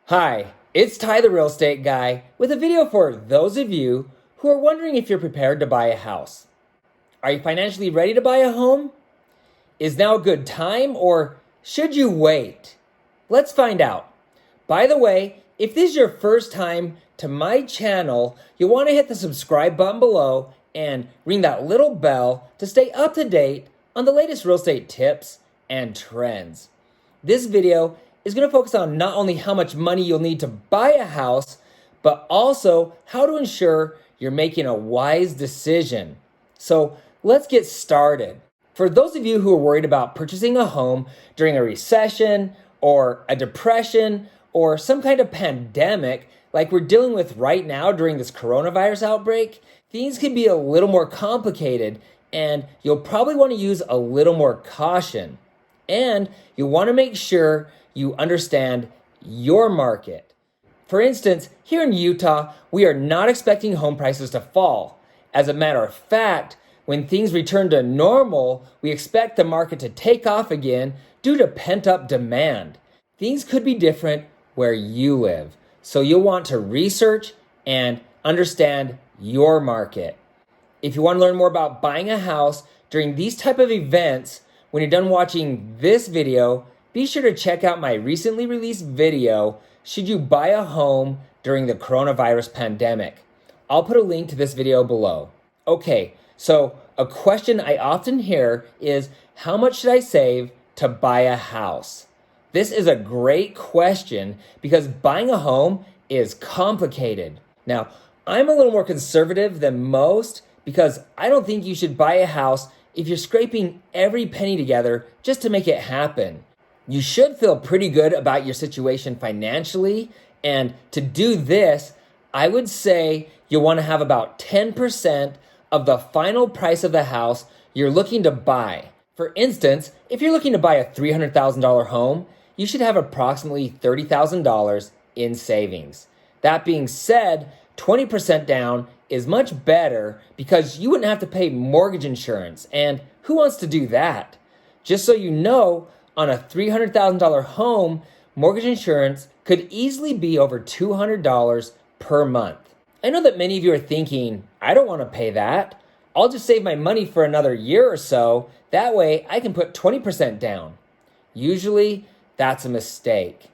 Hi, it's Ty the Real Estate Guy with a video for those of you who are wondering if you're prepared to buy a house. Are you financially ready to buy a home? Is now a good time or should you wait? Let's find out. By the way, if this is your first time to my channel, you'll want to hit the subscribe button below and ring that little bell to stay up to date on the latest real estate tips and trends. This video is going to focus on not only how much money you'll need to buy a house, but also how to ensure you're making a wise decision. So let's get started. For those of you who are worried about purchasing a home during a recession or a depression or some kind of pandemic like we're dealing with right now during this coronavirus outbreak, things can be a little more complicated and you'll probably want to use a little more caution. And you'll want to make sure you understand your market. For instance, here in Utah, we are not expecting home prices to fall. As a matter of fact, when things return to normal, we expect the market to take off again due to pent-up demand. Things could be different where you live, so you'll want to research and understand your market. If you want to learn more about buying a house during these type of events, when you're done watching this video, be sure to check out my recently released video, Should You Buy a Home During the Coronavirus Pandemic? I'll put a link to this video below. Okay, so a question I often hear is, how much should I save to buy a house? This is a great question because buying a home is complicated. Now, I'm a little more conservative than most because I don't think you should buy a house if you're scraping every penny together just to make it happen. You should feel pretty good about your situation financially, and to do this, I would say you'll want to have about 10% of the final price of the house you're looking to buy. For instance, if you're looking to buy a $300,000 home, you should have approximately $30,000 in savings. That being said, 20% down is much better because you wouldn't have to pay mortgage insurance, and who wants to do that? Just so you know, on a $300,000 home, mortgage insurance could easily be over $200 per month. I know that many of you are thinking, I don't want to pay that. I'll just save my money for another year or so. That way I can put 20% down. Usually that's a mistake.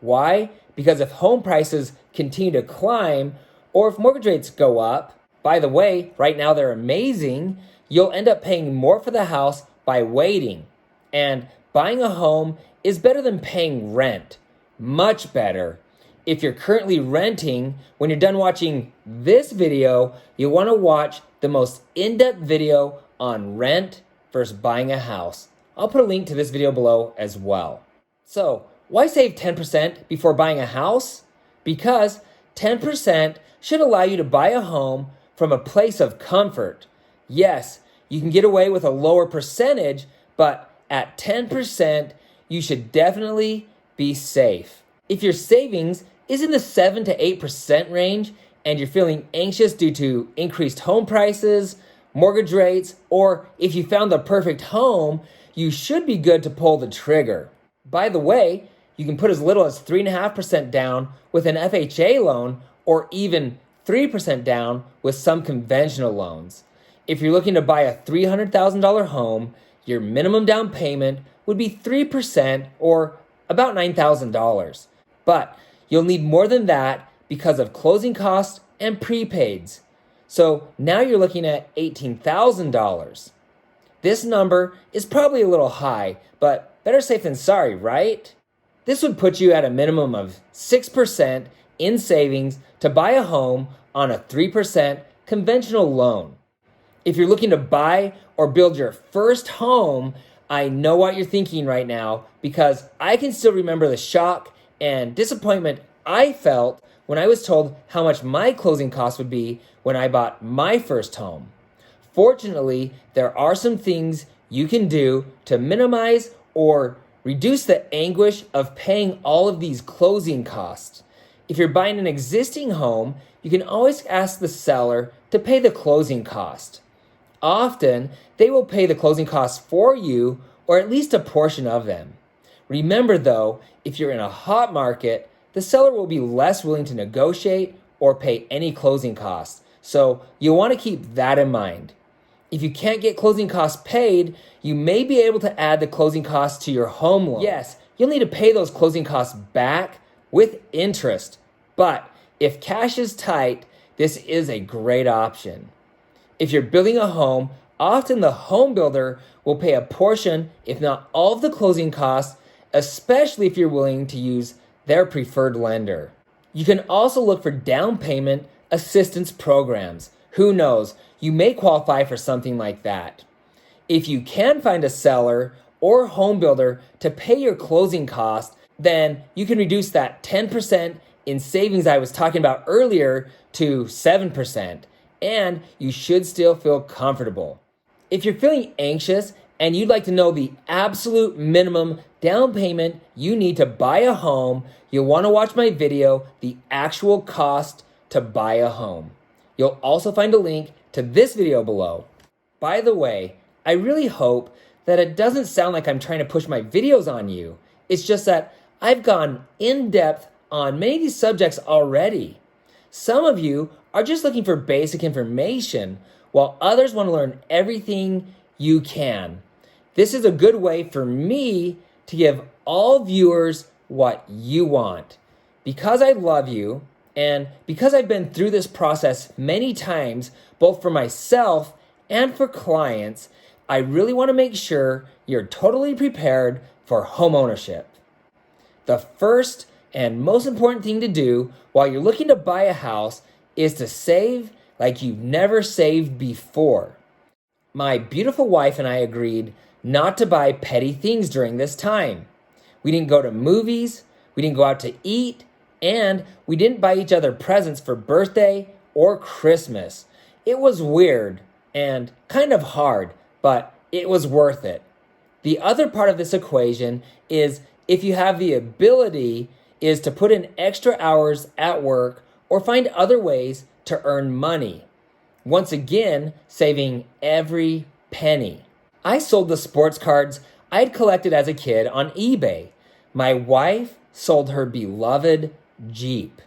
Why? Because if home prices continue to climb or if mortgage rates go up, by the way, right now they're amazing, you'll end up paying more for the house by waiting. And buying a home is better than paying rent. Much better. If you're currently renting, when you're done watching this video, you'll want to watch the most in-depth video on rent versus buying a house. I'll put a link to this video below as well. So, why save 10% before buying a house? Because 10% should allow you to buy a home from a place of comfort. Yes, you can get away with a lower percentage, but at 10%, you should definitely be safe. If your savings is in the 7 to 8% range and you're feeling anxious due to increased home prices, mortgage rates, or if you found the perfect home, you should be good to pull the trigger. By the way, you can put as little as 3.5% down with an FHA loan or even 3% down with some conventional loans. If you're looking to buy a $300,000 home, your minimum down payment would be 3% or about $9,000. But you'll need more than that because of closing costs and prepaids. So now you're looking at $18,000. This number is probably a little high, but better safe than sorry, right? This would put you at a minimum of 6% in savings to buy a home on a 3% conventional loan. If you're looking to buy or build your first home, I know what you're thinking right now because I can still remember the shock and disappointment I felt when I was told how much my closing costs would be when I bought my first home. Fortunately, there are some things you can do to minimize or reduce the anguish of paying all of these closing costs. If you're buying an existing home, you can always ask the seller to pay the closing cost. Often, they will pay the closing costs for you or at least a portion of them. Remember though, if you're in a hot market, the seller will be less willing to negotiate or pay any closing costs. So you'll want to keep that in mind. If you can't get closing costs paid, you may be able to add the closing costs to your home loan. Yes, you'll need to pay those closing costs back with interest. But if cash is tight, this is a great option. If you're building a home, often the home builder will pay a portion, if not all of the closing costs, especially if you're willing to use their preferred lender. You can also look for down payment assistance programs. Who knows, you may qualify for something like that. If you can find a seller or home builder to pay your closing costs, then you can reduce that 10% in savings I was talking about earlier to 7%, and you should still feel comfortable. If you're feeling anxious and you'd like to know the absolute minimum down payment you need to buy a home, you'll want to watch my video, The Actual Cost to Buy a Home. You'll also find a link to this video below. By the way, I really hope that it doesn't sound like I'm trying to push my videos on you. It's just that I've gone in depth on many of these subjects already. Some of you are just looking for basic information, while others want to learn everything you can. This is a good way for me to give all viewers what you want. Because I love you, and because I've been through this process many times, both for myself and for clients, I really want to make sure you're totally prepared for home ownership. The first and most important thing to do while you're looking to buy a house is to save like you've never saved before. My beautiful wife and I agreed not to buy petty things during this time. We didn't go to movies, we didn't go out to eat, and we didn't buy each other presents for birthday or Christmas. It was weird and kind of hard, but it was worth it. The other part of this equation is if you have the ability is to put in extra hours at work or find other ways to earn money. Once again, saving every penny. I sold the sports cards I had collected as a kid on eBay. My wife sold her beloved Jeep.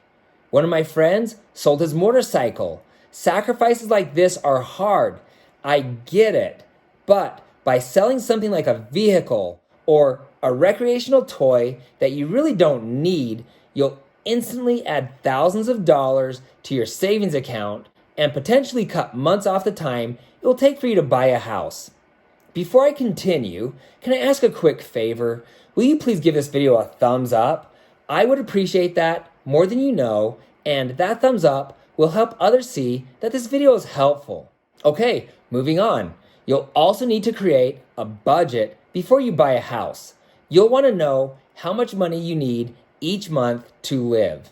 One of my friends sold his motorcycle. Sacrifices like this are hard. I get it. But by selling something like a vehicle or a recreational toy that you really don't need, you'll instantly add thousands of dollars to your savings account and potentially cut months off the time it will take for you to buy a house. Before I continue, can I ask a quick favor? Will you please give this video a thumbs up? I would appreciate that more than you know, and that thumbs up will help others see that this video is helpful. Okay, moving on. You'll also need to create a budget before you buy a house. You'll want to know how much money you need each month to live.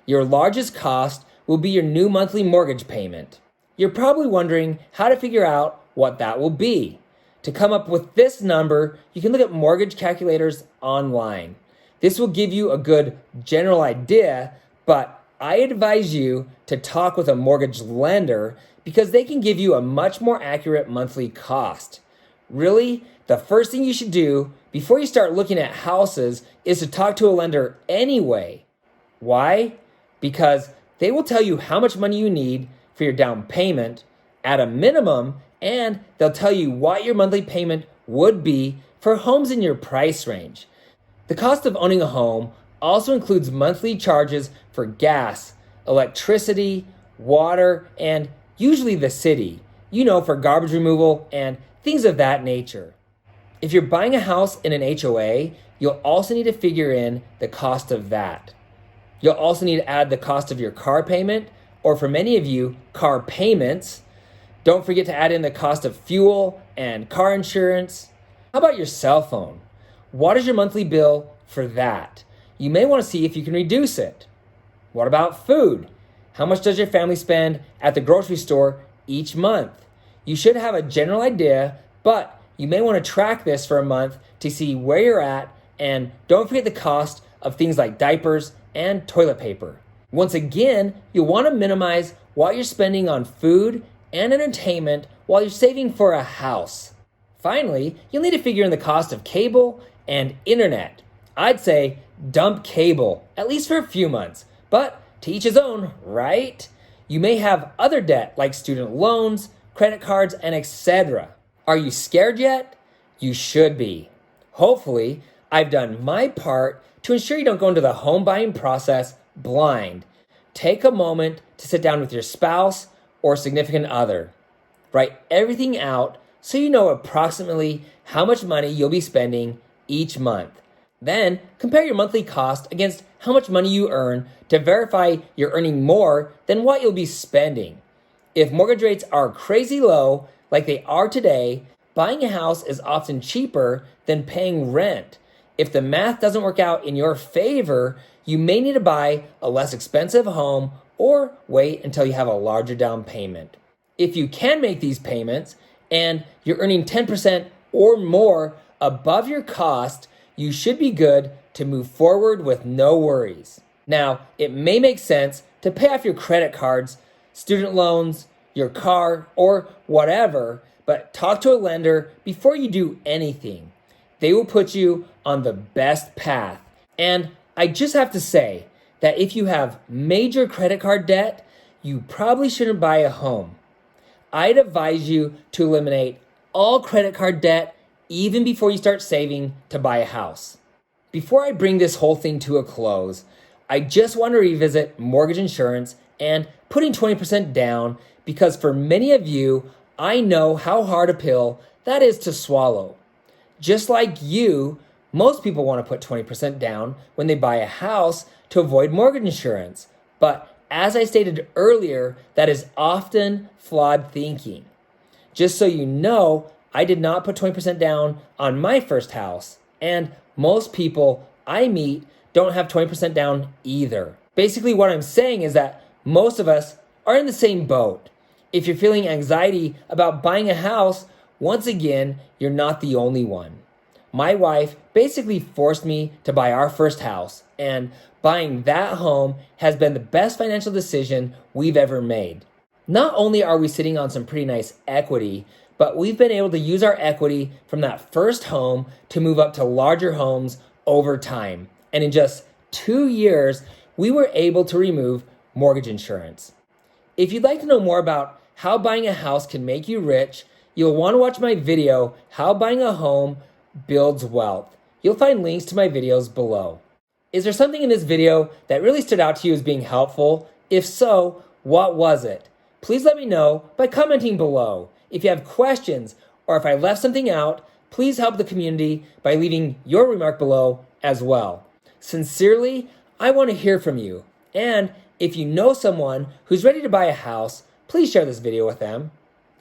Your largest cost will be your new monthly mortgage payment. You're probably wondering how to figure out what that will be. To come up with this number, you can look at mortgage calculators online. This will give you a good general idea, but I advise you to talk with a mortgage lender because they can give you a much more accurate monthly cost. Really, the first thing you should do before you start looking at houses is to talk to a lender anyway. Why? Because they will tell you how much money you need for your down payment at a minimum, and they'll tell you what your monthly payment would be for homes in your price range. The cost of owning a home also includes monthly charges for gas, electricity, water, and usually the city, for garbage removal and things of that nature. If you're buying a house in an HOA, you'll also need to figure in the cost of that. You'll also need to add the cost of your car payment, or for many of you, car payments. Don't forget to add in the cost of fuel and car insurance. How about your cell phone? What is your monthly bill for that? You may want to see if you can reduce it. What about food? How much does your family spend at the grocery store each month? You should have a general idea, but you may want to track this for a month to see where you're at, and don't forget the cost of things like diapers and toilet paper. Once again, you'll want to minimize what you're spending on food and entertainment while you're saving for a house. Finally, you'll need to figure in the cost of cable and internet. I'd say dump cable, at least for a few months. But to each his own, right? You may have other debt like student loans, credit cards, and etc. Are you scared yet? You should be. Hopefully, I've done my part to ensure you don't go into the home buying process blind. Take a moment to sit down with your spouse or significant other. Write everything out so you know approximately how much money you'll be spending each month. Then compare your monthly cost against how much money you earn to verify you're earning more than what you'll be spending. If mortgage rates are crazy low, like they are today, buying a house is often cheaper than paying rent. If the math doesn't work out in your favor, you may need to buy a less expensive home or wait until you have a larger down payment. If you can make these payments and you're earning 10% or more above your cost, you should be good to move forward with no worries. Now, it may make sense to pay off your credit cards, student loans, your car, or whatever, but talk to a lender before you do anything. They will put you on the best path. And I just have to say that if you have major credit card debt, you probably shouldn't buy a home. I'd advise you to eliminate all credit card debt even before you start saving to buy a house. Before I bring this whole thing to a close, I just want to revisit mortgage insurance and putting 20% down because for many of you, I know how hard a pill that is to swallow. Just like you, most people want to put 20% down when they buy a house to avoid mortgage insurance. But as I stated earlier, that is often flawed thinking. Just so you know, I did not put 20% down on my first house, and most people I meet don't have 20% down either. Basically, what I'm saying is that most of us are in the same boat. If you're feeling anxiety about buying a house, once again, you're not the only one. My wife basically forced me to buy our first house, and buying that home has been the best financial decision we've ever made. Not only are we sitting on some pretty nice equity, but we've been able to use our equity from that first home to move up to larger homes over time. And in just 2 years, we were able to remove mortgage insurance. If you'd like to know more about how buying a house can make you rich, you'll want to watch my video, How Buying a Home Builds Wealth. You'll find links to my videos below. Is there something in this video that really stood out to you as being helpful? If so, what was it? Please let me know by commenting below. If you have questions or if I left something out, please help the community by leaving your remark below as well. Sincerely, I want to hear from you. And if you know someone who's ready to buy a house, please share this video with them.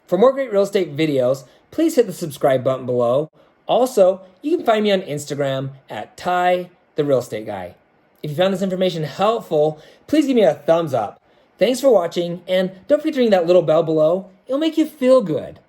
For more great real estate videos, please hit the subscribe button below. Also, you can find me on Instagram at Ty, the Real Estate Guy. If you found this information helpful, please give me a thumbs up. Thanks for watching, and don't forget to ring that little bell below. It'll make you feel good.